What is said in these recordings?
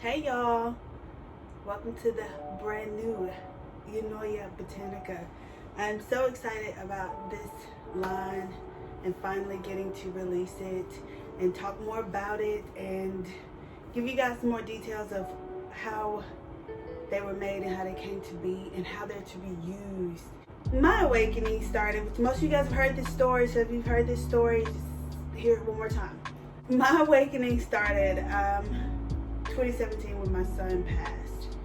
Hey y'all, welcome to the brand new Eunoia Botanica. I'm so excited about this line and finally getting to release it and talk more about it and give you guys some more details of how they were made and how they came to be and how they're to be used. My awakening started, which most of you guys have heard this story, so if you've heard this story, just hear it one more time. My awakening started 2017 when my son passed.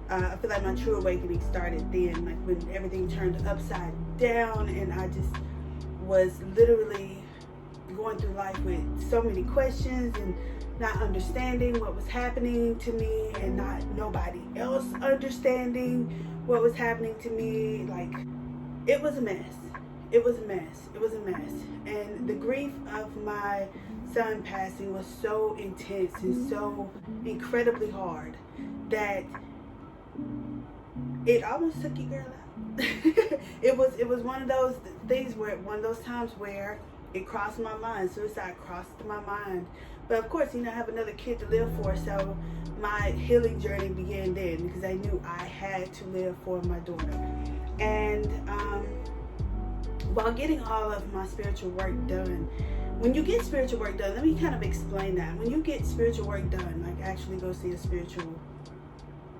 I feel like my true awakening started then, like when everything turned upside down and I just was literally going through life with so many questions and not understanding what was happening to me and not nobody else understanding what was happening to me. Like, it was a mess. It was a mess. It was a mess. And the grief of my son passing was so intense and so incredibly hard that it almost took your girl out. It was one of those things where, one of those times where it crossed my mind. Suicide crossed my mind. But of course, I have another kid to live for, so my healing journey began then because I knew I had to live for my daughter. And while getting all of my spiritual work done, when you get spiritual work done, let me kind of explain that. When you get spiritual work done, like actually go see a spiritual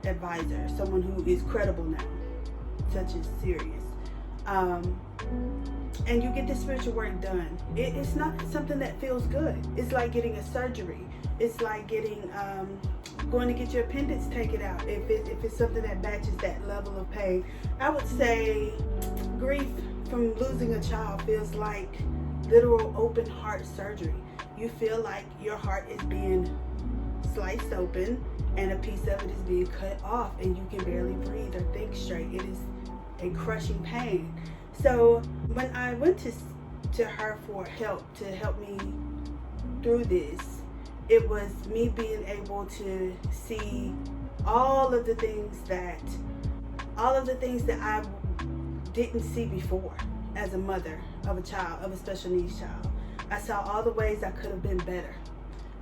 advisor, someone who is credible now, such as serious, and you get the spiritual work done, it's not something that feels good. It's like getting a surgery. It's like getting going to get your appendix taken out. If it's something that matches that level of pain, I would say grief from losing a child feels like literal open heart surgery. You feel like your heart is being sliced open and a piece of it is being cut off and you can barely breathe or think straight. It is a crushing pain. So when I went to her for help to help me through this, it was me being able to see all of the things that I didn't see before as a mother of a child, of a special needs child. I saw all the ways I could have been better.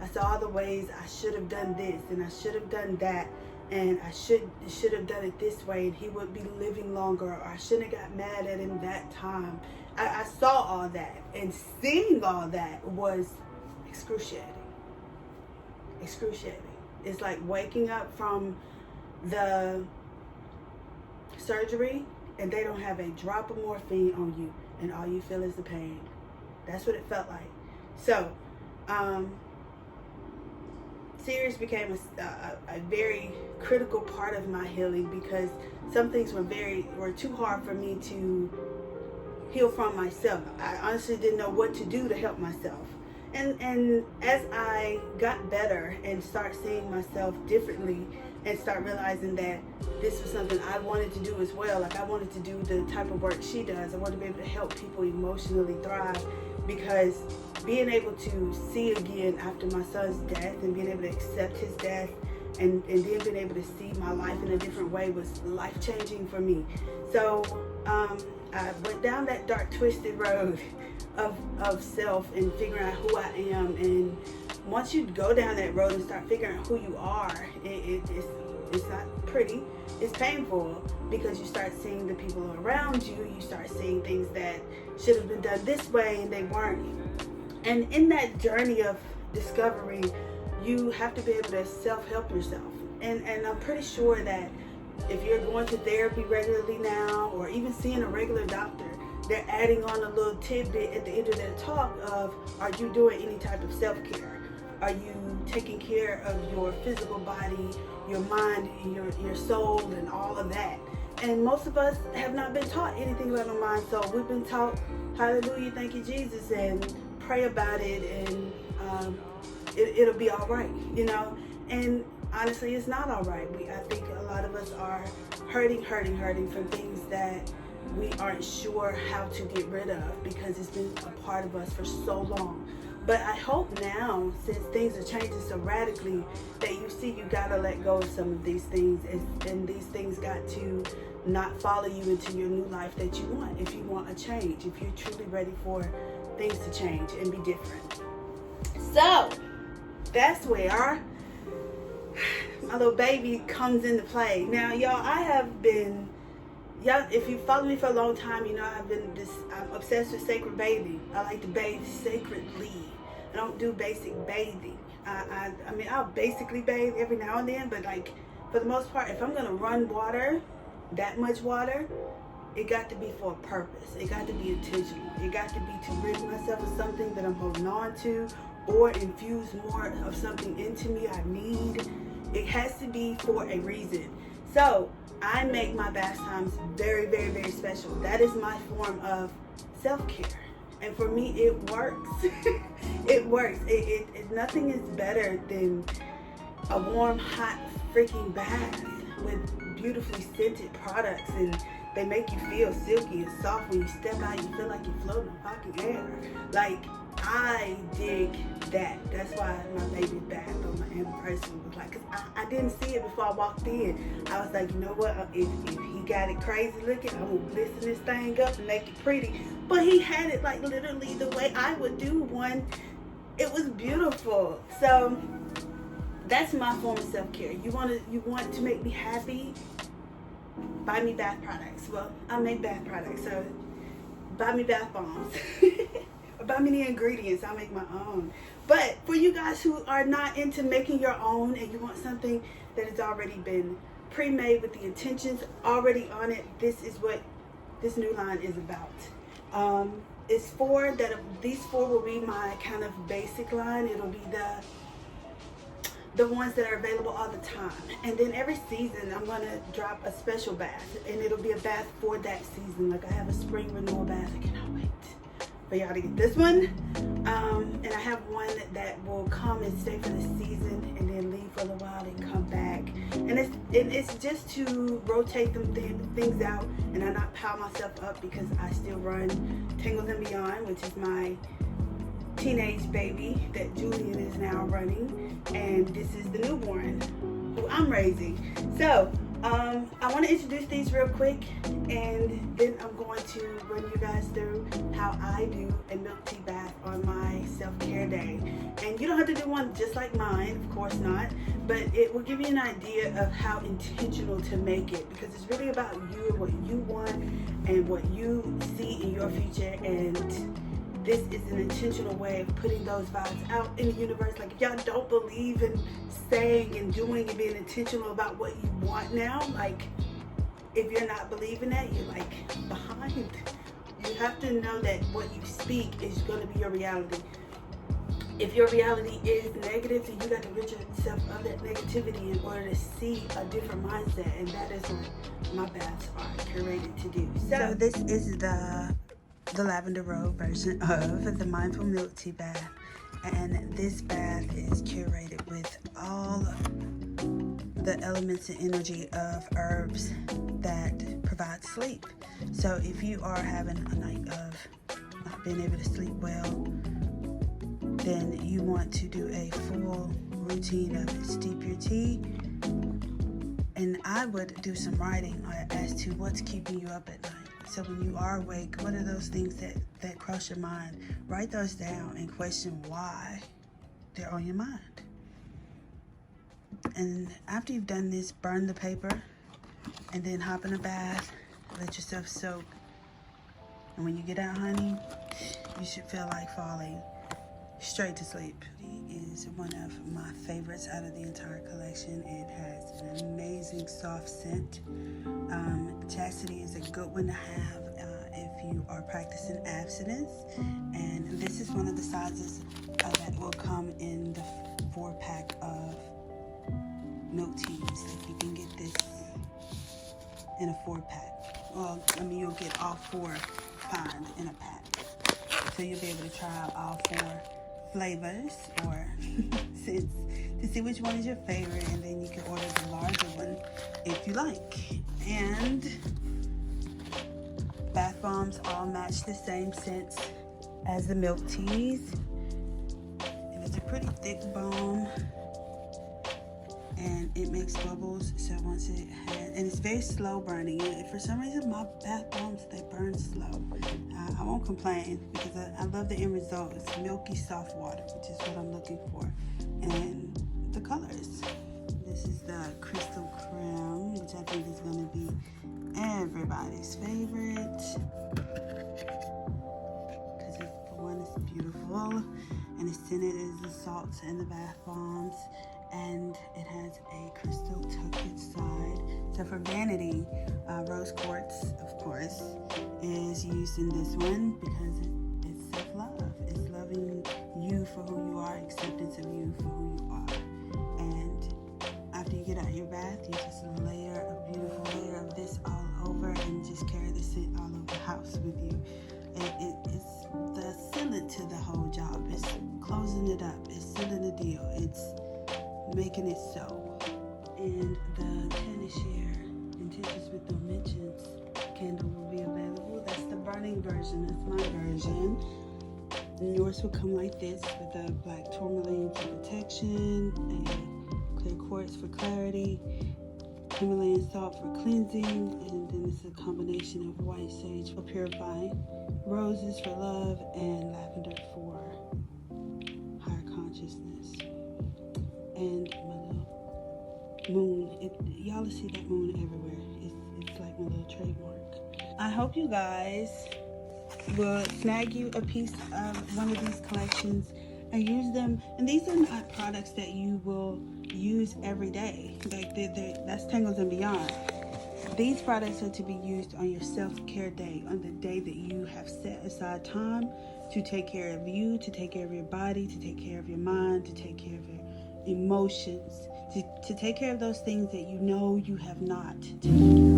I saw all the ways I should have done this and I should have done that, and I should have done it this way and he would be living longer, or I shouldn't have got mad at him that time. I saw all that, and seeing all that was excruciating. It's like waking up from the surgery and they don't have a drop of morphine on you and all you feel is the pain. That's what it felt like. So Sirius became a very critical part of my healing because some things were too hard for me to heal from myself. I honestly didn't know what to do to help myself. And as I got better and start seeing myself differently and start realizing that this was something I wanted to do as well, like I wanted to do the type of work she does. I wanted to be able to help people emotionally thrive, because being able to see again after my son's death and being able to accept his death and then being able to see my life in a different way was life-changing for me. So I went down that dark, twisted road of self and figuring out who I am. And once you go down that road and start figuring out who you are, it's not pretty. It's painful because you start seeing the people around you. You start seeing things that should have been done this way and they weren't. And in that journey of discovery, you have to be able to self-help yourself. And I'm pretty sure that if you're going to therapy regularly now, or even seeing a regular doctor, they're adding on a little tidbit at the end of their talk of, are you doing any type of self-care? Are you taking care of your physical body, your mind, your soul, and all of that? And most of us have not been taught anything about our mind, so we've been taught, hallelujah, thank you, Jesus, and pray about it, and it'll be all right, And honestly, it's not all right. I think a lot of us are hurting from things that we aren't sure how to get rid of because it's been a part of us for so long. But I hope now, since things are changing so radically, that you see you gotta let go of some of these things, and these things got to not follow you into your new life that you want. If you want a change, if you're truly ready for things to change and be different. So that's where my little baby comes into play. Now, y'all, if you follow me for a long time, you know I'm obsessed with sacred bathing. I like to bathe sacredly. I don't do basic bathing. I mean, I'll basically bathe every now and then, but like, for the most part, if I'm gonna run water, that much water, it got to be for a purpose. It got to be intentional. It got to be to rid myself of something that I'm holding on to, or infuse more of something into me I need. It has to be for a reason. So I make my bath times very, very, very special. That is my form of self-care. And for me, it works. It works. Nothing is better than a warm, hot, freaking bath with beautifully scented products, and they make you feel silky and soft. When you step out, you feel like you're floating in fucking air. Like, I dig that. That's why my baby bath on my anniversary was like, cause I didn't see it before I walked in. I was like, you know what? If he got it crazy looking, I'm gonna glisten this thing up and make it pretty. But he had it like literally the way I would do one. It was beautiful. So that's my form of self-care. You want to make me happy? Buy me bath products. Well, I make bath products, so buy me bath bombs. Or buy me the ingredients. I'll make my own. But for you guys who are not into making your own and you want something that has already been pre-made with the intentions already on it, this is what this new line is about. These four will be my kind of basic line. It'll be the ones that are available all the time. And then every season I'm gonna drop a special bath, and it'll be a bath for that season. Like, I have a spring renewal bath. I cannot wait for y'all to get this one. And I have one that will come and stay for the season and then leave for a little while and come back. And it's just to rotate things out and I not pile myself up, because I still run Tangles and Beyond, which is my teenage baby that Julian is now running, and this is the newborn who I'm raising. So I want to introduce these real quick, and then I'm going to run you guys through how I do a milk tea bath on my self-care day. And you don't have to do one just like mine, of course not, but it will give you an idea of how intentional to make it, because it's really about you and what you want and what you see in your future. And this is an intentional way of putting those vibes out in the universe. Like, if y'all don't believe in saying and doing and being intentional about what you want now, like, if you're not believing that, you're like behind. You have to know that what you speak is going to be your reality. If your reality is negative, then you got to rid yourself of that negativity in order to see a different mindset. And that is what my baths are curated to do. So this is the lavender rose version of the mindful milk tea bath, and this bath is curated with all the elements and energy of herbs that provide sleep. So if you are having a night of not being able to sleep well, then you want to do a full routine of steep your tea. And I would do some writing as to what's keeping you up at night. So when you are awake, what are those things that cross your mind? Write those down and question why they're on your mind. And after you've done this, burn the paper and then hop in a bath, let yourself soak. And when you get out, honey, you should feel like falling straight to sleep. It is one of my favorites out of the entire collection. It has an amazing soft scent. Chastity is a good one to have if you are practicing abstinence. And this is one of the sizes that will come in the 4-pack of milk teas. If you can get this in a 4-pack. Well, I mean, you'll get all 4 kinds in a pack. So you'll be able to try out all 4 flavors or scents to see which one is your favorite, and then you can order the larger one if you like. And bath bombs all match the same scents as the milk teas, and it's a pretty thick bomb and it makes bubbles. So once it has, and it's very slow burning. And for some reason my bath bombs, they burn slow. I won't complain because I love the end result. It's milky soft water, which is what I'm looking for. And the colors, This is the Crystal Creme, which I think is going to be everybody's favorite. Because for one, it's beautiful. And it's scented as the salts and the bath bombs. And it has a crystal tucked inside. So for vanity, rose quartz, of course, is used in this one because it's self-love. It's loving you for who you are, acceptance of you for who you are. And after you get out of your bath, you just layer a beautiful layer of this all over and just carry the scent all over the house with you. It's the sealant to the whole job. It's closing it up. It's sealing the deal. It's making it so. And the tennis share intentions with no mentions candle will be available. That's the burning version. That's my version. And yours will come like this with a black tourmaline for protection, a clear quartz for clarity, Himalayan salt for cleansing, and then it's a combination of white sage for purifying, roses for love, and lavender for higher consciousness. And my little moon, y'all see that moon everywhere. It's like my little trademark. I hope you guys will snag you a piece of one of these collections and use them. And these are not products that you will use every day. Like that's Tangles and Beyond. These products are to be used on your self-care day, on the day that you have set aside time to take care of you, to take care of your body, to take care of your mind, to take care of your emotions, to take care of those things that you know you have not taken.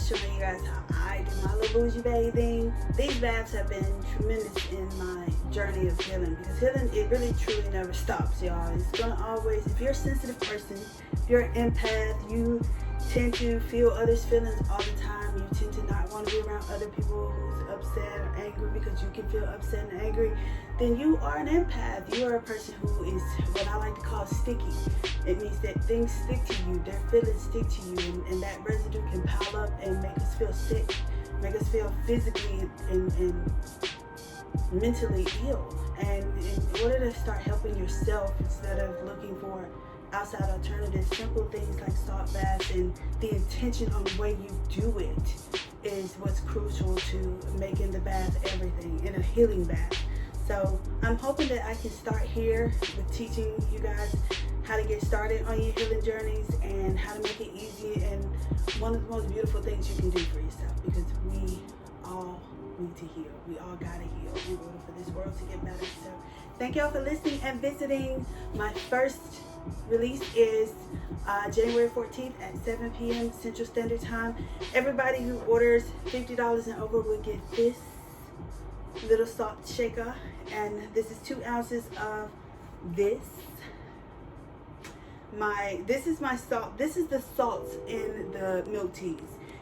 Showing you guys how I do my little bougie bathing. These baths have been tremendous in my journey of healing, because healing, it really truly never stops, y'all. It's gonna always, if you're a sensitive person, if you're an empath, you tend to feel others' feelings all the time. You tend to not want to be around other people who's upset or angry because you can feel upset and angry. Then you are an empath. You are a person who is what I like to call sticky. It means that things stick to you, their feelings stick to you, and that residue can pile up and make us feel sick, make us feel physically and mentally ill. And in order to start helping yourself, instead of looking for outside alternatives, simple things like salt baths and the intention on the way you do it is what's crucial to making the bath everything in a healing bath. So I'm hoping that I can start here with teaching you guys how to get started on your healing journeys and how to make it easy, and one of the most beautiful things you can do for yourself, because we all need to heal. We all gotta heal in order for this world to get better. So thank y'all for listening and visiting. My first release is January 14th at 7 p.m. Central Standard Time. Everybody who orders $50 and over will get this little salt shaker, and this is 2 ounces of this. This is my salt. This is the salts in the milk teas.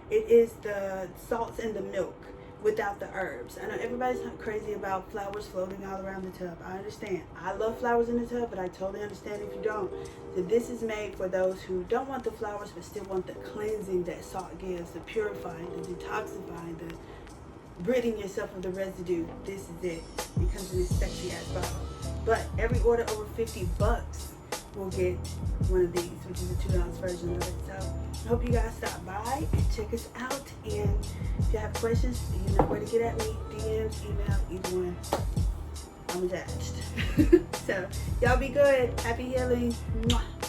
It is the salts in the milk without the herbs. I know everybody's not crazy about flowers floating all around the tub. I understand. I love flowers in the tub, but I totally understand if you don't. So this is made for those who don't want the flowers but still want the cleansing that salt gives, the purifying, the detoxifying, the ridding yourself of the residue. This is it. It comes in this sexy ass bottle. But every order over $50 will get one of these, which is a 2 ounce version of it. So I hope you guys stop by and check us out and If you have questions, you know where to get at me. DMs, email, either one. I'm attached. So, y'all be good. Happy healing. Mwah.